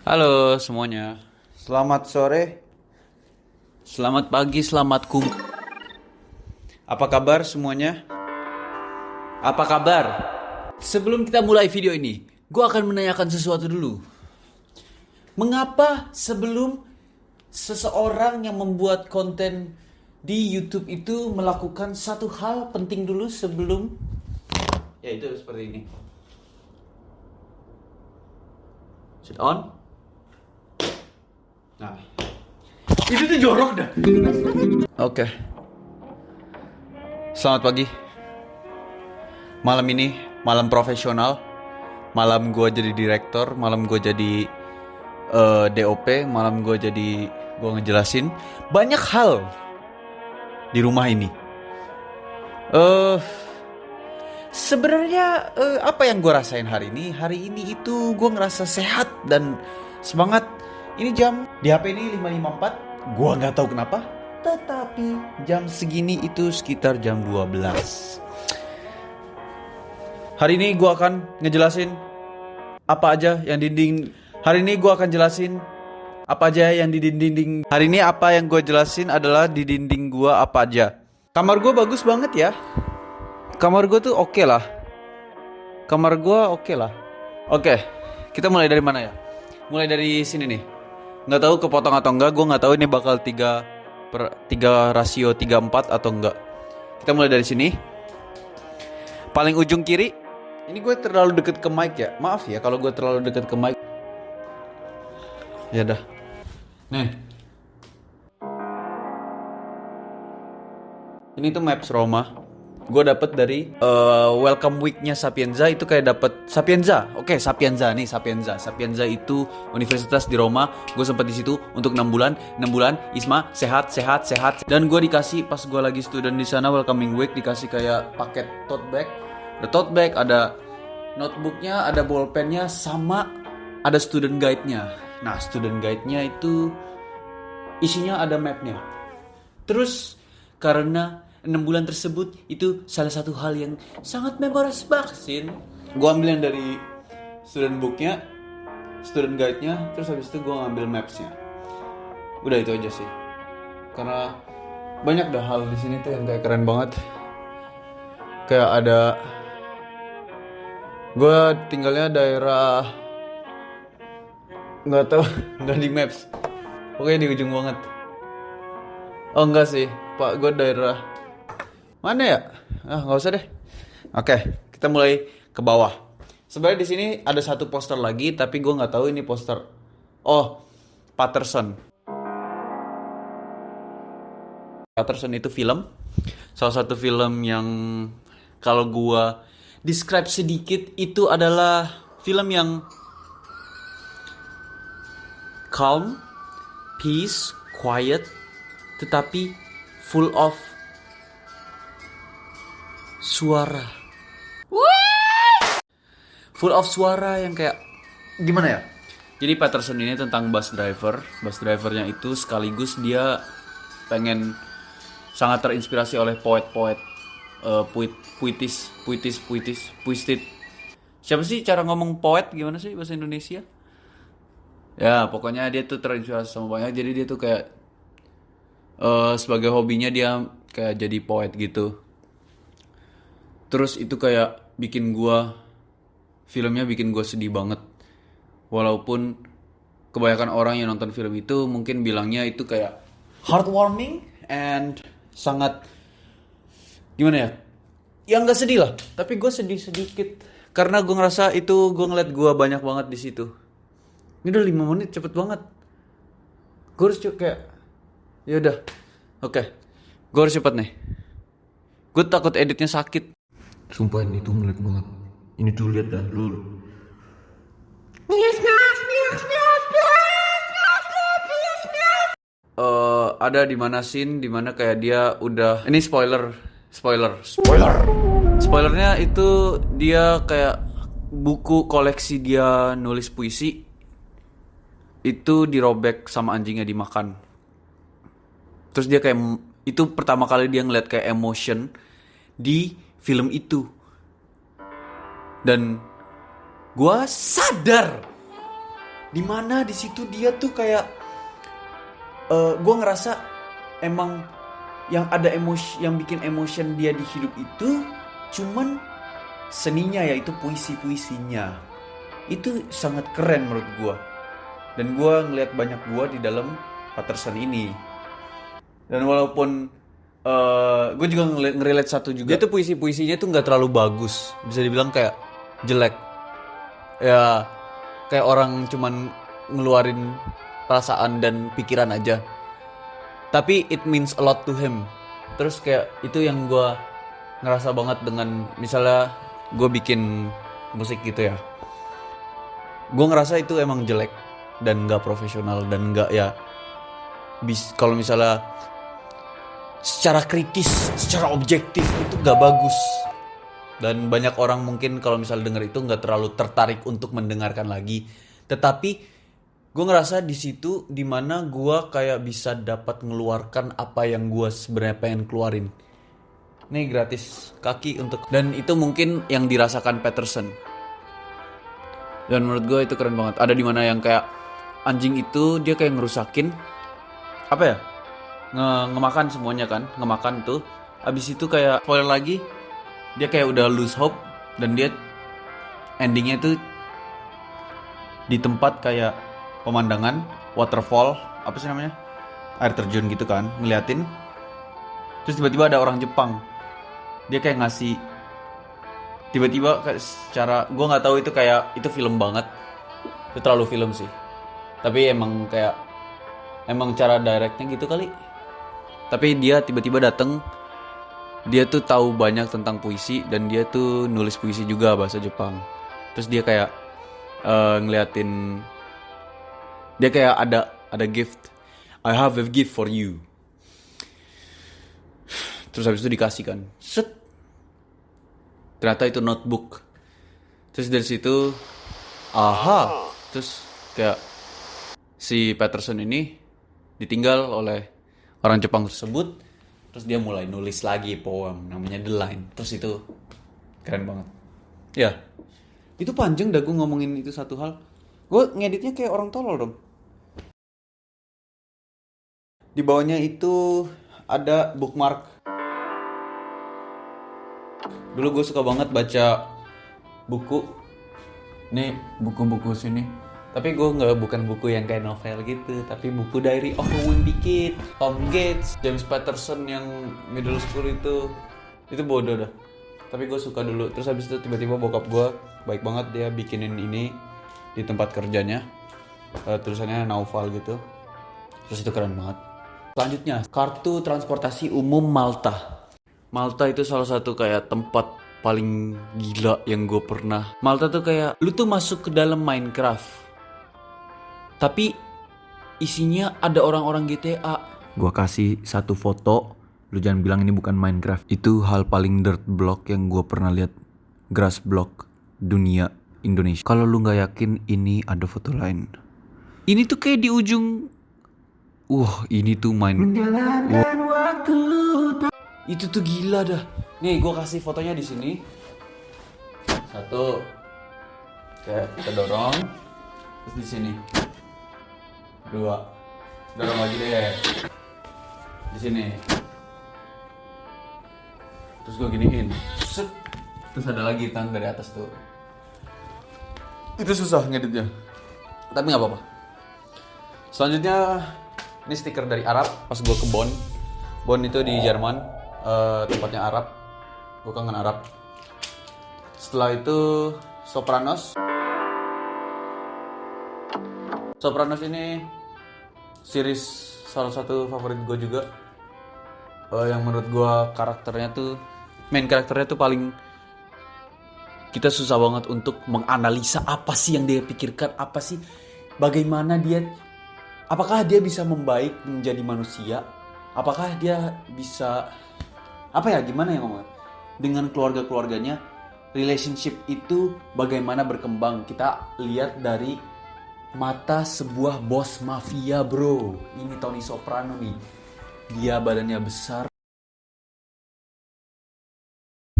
Halo semuanya. Selamat sore, selamat pagi, selamat Apa kabar semuanya? Apa kabar? Sebelum kita mulai video ini, gue akan menanyakan sesuatu dulu. Mengapa sebelum seseorang yang membuat konten di YouTube itu melakukan satu hal penting dulu sebelum... Ya itu seperti ini. Sit on. Nah, itu tuh jorok dah. Oke. Selamat pagi. Malam ini malam profesional. Malam gue jadi direktur. Malam gue jadi DOP. Malam gue jadi gue ngejelasin banyak hal di rumah ini. Sebenarnya apa yang gue rasain hari ini? Hari ini itu gue ngerasa sehat dan semangat. Ini jam di HP ini 5.54. Gue nggak tahu kenapa. Tetapi jam segini itu sekitar jam 12. Hari ini gue akan ngejelasin apa aja yang di Hari ini gue akan jelasin apa aja yang di dinding. Hari ini apa yang gue jelasin adalah di dinding gue apa aja. Kamar gue bagus banget ya. Kamar gue tuh oke lah. Kamar gue oke lah. Oke, kita mulai dari mana ya? Mulai dari sini nih. Nggak tahu kepotong atau enggak. Gue nggak tahu ini bakal 3 rasio 3:4 atau enggak. Kita mulai dari sini. Paling ujung kiri. Ini gue terlalu deket ke mic ya. Maaf ya kalau gue terlalu deket ke mic. Ya dah. Nih. Ini tuh maps Roma. Gue dapet dari welcome week-nya Sapienza. Itu kayak dapet Sapienza. Oke, Sapienza nih, Sapienza. Sapienza itu universitas di Roma. Gue sempet di situ untuk 6 bulan. 6 bulan Isma sehat. Dan gue dikasih pas gue lagi student di sana welcoming week, dikasih kayak paket tote bag. Ada tote bag, ada notebooknya, ada bolpennya, sama ada student guide-nya. Nah, student guide-nya itu isinya ada map-nya. Terus karena 6 bulan tersebut itu salah satu hal yang sangat memorable vaksin. Gue ambil yang dari student booknya, student guide-nya, terus habis itu gue ngambil maps-nya. Udah itu aja sih. Karena banyak dah hal di sini tuh yang kayak keren banget. Kayak ada, gue tinggalnya daerah, nggak tahu, nggak di maps. Pokoknya di ujung banget. Oh enggak sih, Pak, gue daerah mana ya? Nggak usah deh. Oke, kita mulai ke bawah. Sebenarnya di sini ada satu poster lagi, tapi gue nggak tahu ini poster. Oh, Patterson. Patterson itu film. Salah satu film yang kalau gue describe sedikit itu adalah film yang calm, peace, quiet, tetapi full of suara. Full of suara yang kayak gimana ya? Jadi Patterson ini tentang bus driver. Bus drivernya itu sekaligus dia pengen sangat terinspirasi oleh poet-poet, puitis. Siapa sih cara ngomong poet gimana sih bahasa Indonesia? Ya pokoknya dia tuh terinspirasi sama banyak. Jadi dia tuh kayak sebagai hobinya dia kayak jadi poet gitu. Terus itu kayak filmnya bikin gua sedih banget. Walaupun kebanyakan orang yang nonton film itu mungkin bilangnya itu kayak heartwarming and sangat gimana ya? Ya nggak sedih lah, tapi gue sedih sedikit karena gue ngerasa itu gue ngeliat gue banyak banget di situ. Ini udah 5 menit cepet banget. Gue harus kayak yaudah, oke. Gue harus cepet nih. Gue takut editnya sakit. Sumpah ini tuh menarik banget. Ini tuh lihat dah dulu. Ada di mana scene di mana kayak dia udah ini spoilernya itu dia kayak buku koleksi dia nulis puisi itu dirobek sama anjingnya dimakan. Terus dia kayak itu pertama kali dia ngeliat kayak emotion di film itu. Dan gue sadar Dimana di situ dia tuh kayak gue ngerasa emang yang ada emosi, yang bikin emotion dia di hidup itu cuman seninya, yaitu puisi-puisinya. Itu sangat keren menurut gue. Dan gue ngeliat banyak gue di dalam Patterson ini. Dan walaupun gue juga ngerelate satu juga. Dia tuh puisi-puisinya tuh nggak terlalu bagus, bisa dibilang kayak jelek. Ya kayak orang cuman ngeluarin perasaan dan pikiran aja. Tapi it means a lot to him. Terus kayak itu yang gue ngerasa banget dengan misalnya gue bikin musik gitu ya. Gue ngerasa itu emang jelek dan gak profesional dan gak ya. Kalau misalnya secara kritis, secara objektif itu gak bagus. Dan banyak orang mungkin kalau misalnya denger itu gak terlalu tertarik untuk mendengarkan lagi. Tetapi gue ngerasa di situ dimana gue kayak bisa dapat ngeluarkan apa yang gue sebenarnya pengen keluarin. Nih gratis kaki untuk, dan itu mungkin yang dirasakan Patterson. Dan menurut gue itu keren banget. Ada dimana yang kayak anjing itu dia kayak ngerusakin apa ya? Ngemakan semuanya kan, ngemakan tuh. Abis itu kayak spoiler lagi, dia kayak udah lose hope dan dia endingnya tuh di tempat kayak pemandangan waterfall, apa sih namanya, air terjun gitu kan, ngeliatin. Terus tiba-tiba ada orang Jepang, dia kayak ngasih, tiba-tiba kayak secara gue nggak tahu itu kayak itu film banget, itu terlalu film sih. Tapi emang kayak emang cara directnya gitu kali. Tapi dia tiba-tiba dateng, dia tuh tahu banyak tentang puisi dan dia tuh nulis puisi juga bahasa Jepang. Terus dia kayak ngeliatin, dia kayak ada gift, I have a gift for you. Terus habis itu dikasih kan, set, ternyata itu notebook. Terus dari situ, aha, terus kayak si Patterson ini ditinggal oleh orang Jepang tersebut. Terus dia mulai nulis lagi poem namanya The Line. Terus itu keren banget. Ya, itu panjang dah gue ngomongin itu satu hal. Gue ngeditnya kayak orang tolol dong. Di bawahnya itu ada bookmark. Dulu gue suka banget baca buku. Nih buku-buku sini. Tapi gue bukan buku yang kayak novel gitu, tapi buku Diary of a Wimpy Kid, Tom Gates, James Patterson yang middle school itu bodoh dah. Tapi gue suka dulu. Terus habis itu tiba-tiba bokap gue baik banget, dia bikinin ini di tempat kerjanya, tulisannya Naufal gitu. Terus itu keren banget. Selanjutnya, kartu transportasi umum Malta. Malta itu salah satu kayak tempat paling gila yang gue pernah. Malta tuh kayak lu tuh masuk ke dalam Minecraft, tapi isinya ada orang-orang GTA. Gua kasih satu foto, lu jangan bilang ini bukan Minecraft. Itu hal paling dirt block yang gua pernah lihat. Grass block dunia Indonesia. Kalau lu nggak yakin, ini ada foto lain. Ini tuh kayak di ujung. Ini tuh menjalankan waktu. Itu tuh gila dah. Nih gua kasih fotonya di sini. Satu. Kayak kita dorong. Terus di sini. Dua, dorong lagi deh, di sini. Terus gue giniin, set. Terus ada lagi tang dari atas tuh. Itu susah ngeditnya, tapi nggak apa-apa. Selanjutnya ini stiker dari Arab. Pas gue ke Bonn itu di Jerman, tempatnya Arab. Gue kangen Arab. Setelah itu Sopranos ini series salah satu favorit gue juga, yang menurut gue karakternya tuh, main karakternya tuh paling, kita susah banget untuk menganalisa apa sih yang dia pikirkan, apa sih, bagaimana dia, apakah dia bisa membaik menjadi manusia, apakah dia bisa, apa ya, gimana ya ngomongnya, dengan keluarganya, relationship itu bagaimana berkembang. Kita lihat dari mata sebuah bos mafia, bro. Ini Tony Soprano nih. Dia badannya besar.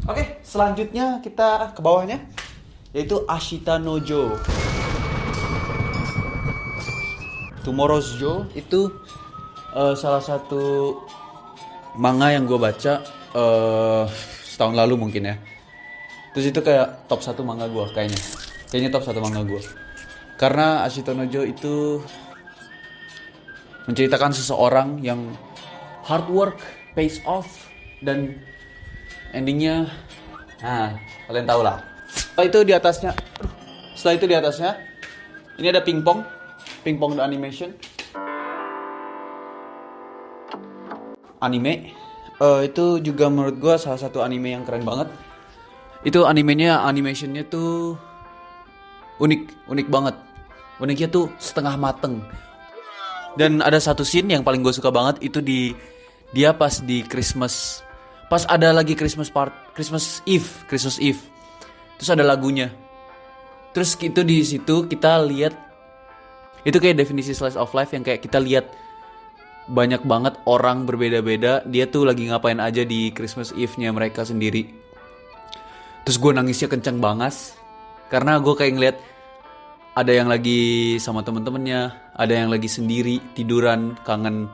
Oke, selanjutnya kita ke bawahnya, yaitu Ashita Nojo. Tomorrow's Joe itu salah satu manga yang gue baca setahun lalu mungkin ya. Terus itu kayak top 1 manga gue kayaknya top 1 manga gue. Karena Ashito no Joe itu menceritakan seseorang yang hard work pays off dan endingnya, nah kalian tahu lah. Setelah itu di atasnya ini ada pingpong the animation. Anime itu juga menurut gue salah satu anime yang keren banget. Itu animationnya tuh unik banget. Uniknya tuh setengah mateng. Dan ada satu scene yang paling gue suka banget itu dia pas di Christmas, pas ada lagi Christmas Eve. Terus ada lagunya. Terus itu di situ kita lihat itu kayak definisi slice of life yang kayak kita lihat banyak banget orang berbeda-beda, dia tuh lagi ngapain aja di Christmas Eve-nya mereka sendiri. Terus gue nangisnya kenceng banget karena gue kayak ngeliat ada yang lagi sama temen-temennya, ada yang lagi sendiri tiduran, kangen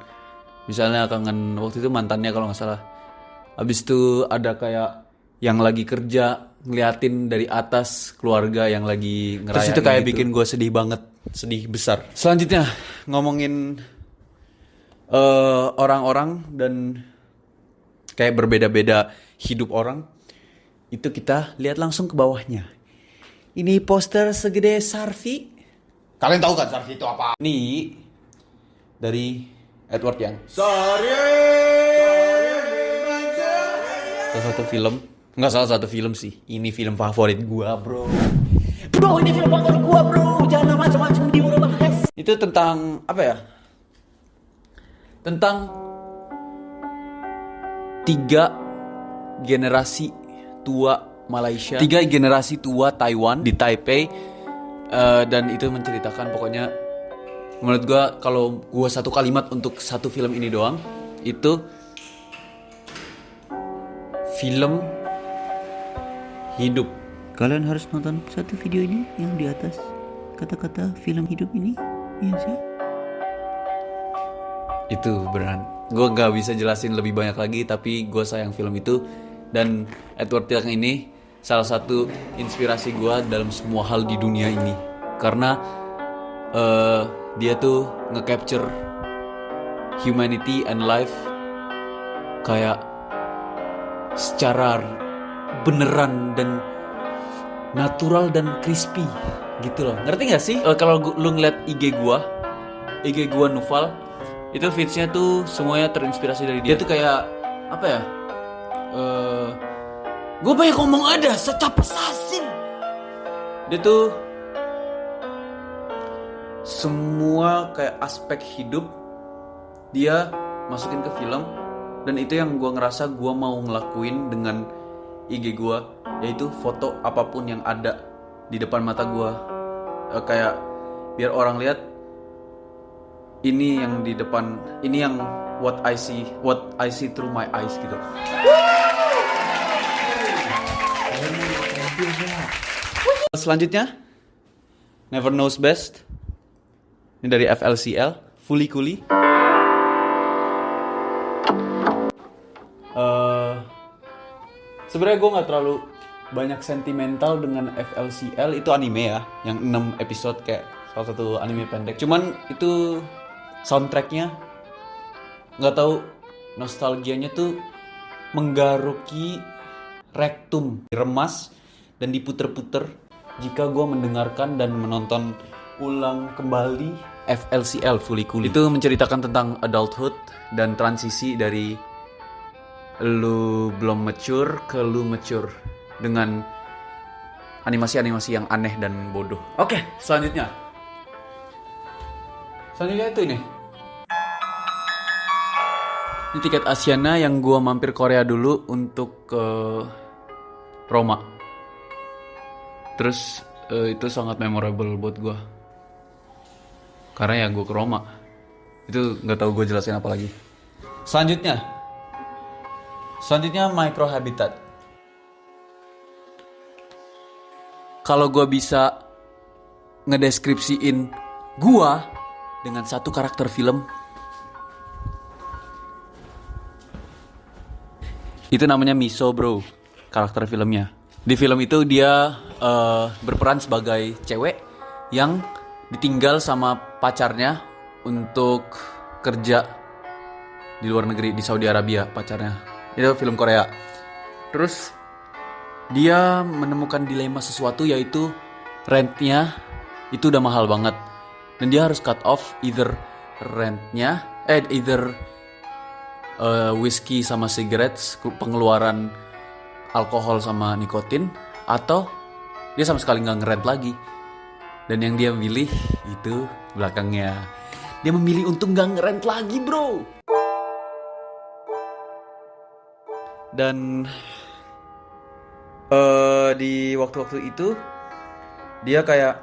waktu itu mantannya kalau nggak salah. Abis itu ada kayak yang lagi kerja ngeliatin dari atas keluarga yang lagi ngerayain. Terus itu kayak gitu. Bikin gue sedih banget, sedih besar. Selanjutnya ngomongin orang-orang dan kayak berbeda-beda hidup orang, itu kita lihat langsung ke bawahnya. Ini poster segede Sarvi. Kalian tahu kan Sarvi itu apa? Ini dari Edward Yang. Salah satu film sih. Ini film favorit gua, bro. Bro, ini film favorit gua, bro. Jangan macam-macam di mulut bahas. Itu tentang apa ya? Tentang 3 generasi tua Malaysia, 3 generasi tua Taiwan di Taipei, dan itu menceritakan pokoknya menurut gue kalau gue satu kalimat untuk satu film ini doang, itu film hidup. Kalian harus nonton satu video ini yang di atas kata-kata film hidup ini, ya sih? Itu beneran, gue gak bisa jelasin lebih banyak lagi, tapi gue sayang film itu. Dan Edward Yang ini salah satu inspirasi gue dalam semua hal di dunia ini. Karena dia tuh nge-capture humanity and life kayak secara beneran dan natural dan crispy gitu loh. Ngerti gak sih? Kalau lu ngeliat IG gue Nufal, itu feedsnya tuh semuanya terinspirasi dari dia. Dia tuh kayak apa ya? Gue banyak ngomong ada secap assassin. Dia tuh semua kayak aspek hidup dia masukin ke film. Dan itu yang gue ngerasa gue mau ngelakuin dengan IG gue, yaitu foto apapun yang ada di depan mata gue, kayak biar orang lihat ini yang di depan, ini yang what I see through my eyes gitu. Selanjutnya Never Knows Best. Ini dari FLCL, Fully Cooley. Sebenarnya gue gak terlalu banyak sentimental dengan FLCL. Itu anime ya, yang 6 episode kayak salah satu anime pendek. Cuman itu soundtracknya gak tahu, nostalgianya tuh menggaruki rektum, diremas dan diputer-puter jika gue mendengarkan dan menonton ulang kembali FLCL, Fully Cooley. Itu menceritakan tentang adulthood dan transisi dari lu belum mature ke lu mature dengan animasi-animasi yang aneh dan bodoh. Oke, selanjutnya itu ini tiket Asiana yang gue mampir Korea dulu untuk ke Roma. Terus itu sangat memorable buat gue karena ya gue ke Roma. Itu nggak tahu gue jelasin apa lagi. Selanjutnya Microhabitat. Kalau gue bisa ngedeskripsiin gue dengan satu karakter film. Itu namanya Miso, bro, karakter filmnya. Di film itu dia berperan sebagai cewek yang ditinggal sama pacarnya untuk kerja di luar negeri, di Saudi Arabia pacarnya. Itu film Korea. Terus dia menemukan dilema sesuatu, yaitu rentnya itu udah mahal banget. Dan dia harus cut off either rentnya, whiskey sama cigarettes, pengeluaran alkohol sama nikotin, atau dia sama sekali nggak ngerent lagi. Dan yang dia pilih itu belakangnya. Dia memilih untuk nggak ngerent lagi, bro. Dan di waktu-waktu itu dia kayak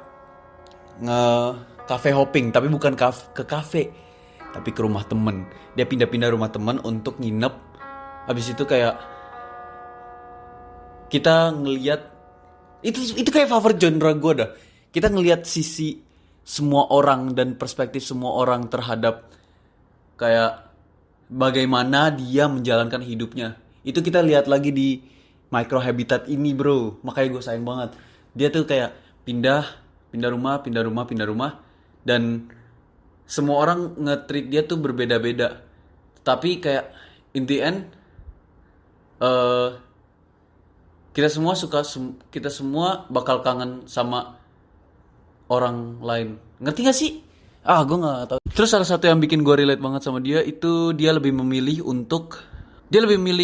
cafe hopping, tapi bukan ke cafe, tapi ke rumah temen. Dia pindah-pindah rumah temen untuk nginep. Habis itu kayak kita ngelihat itu kayak favorit genre gue dah. Kita ngelihat sisi semua orang dan perspektif semua orang terhadap kayak bagaimana dia menjalankan hidupnya. Itu kita lihat lagi di Micro Habitat ini, bro. Makanya gue sayang banget. Dia tuh kayak pindah rumah, dan semua orang nge-treat dia tuh berbeda-beda. Tapi kayak in the end kita semua bakal kangen sama orang lain. Ngerti gak sih? Gue gak tahu. Terus salah satu yang bikin gue relate banget sama dia itu dia lebih memilih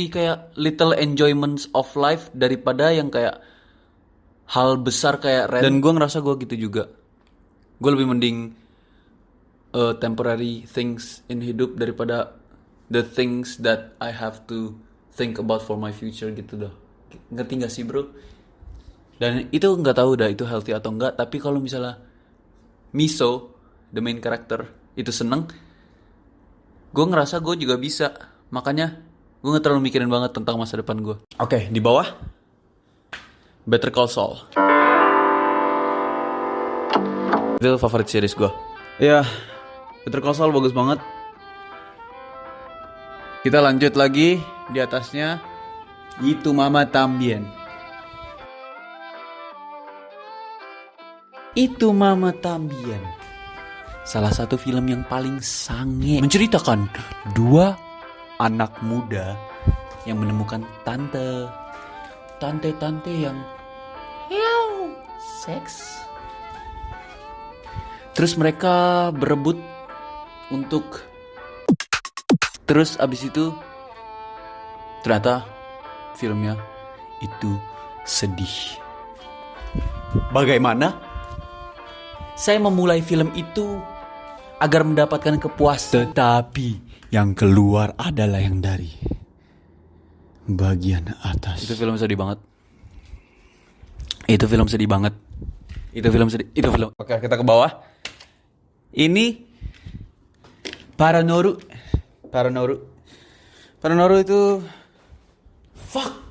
kayak little enjoyments of life daripada yang kayak hal besar kayak rent. Dan gue ngerasa gue gitu juga. Gue lebih mending temporary things in hidup daripada the things that I have to think about for my future gitu dah. Ngerti gak sih, bro? Dan itu gak tahu dah itu healthy atau enggak. Tapi kalau misalnya Miso, the main character, itu seneng, gue ngerasa gue juga bisa. Makanya gue gak terlalu mikirin banget tentang masa depan gue. Oke, di bawah Better Call Saul. Itu favorit series gue. Ya, Better Call Saul bagus banget. Kita lanjut lagi di atasnya. Itu Mama Tambien. Itu Mama Tambien. Salah satu film yang paling sange, menceritakan dua anak muda yang menemukan tante yang seks. Terus mereka berebut untuk, terus abis itu ternyata filmnya itu sedih. Bagaimana saya memulai film itu agar mendapatkan kepuasan, tetapi yang keluar adalah yang dari bagian atas. Itu film sedih banget. Oke, kita ke bawah. Ini Paranoru itu fuck.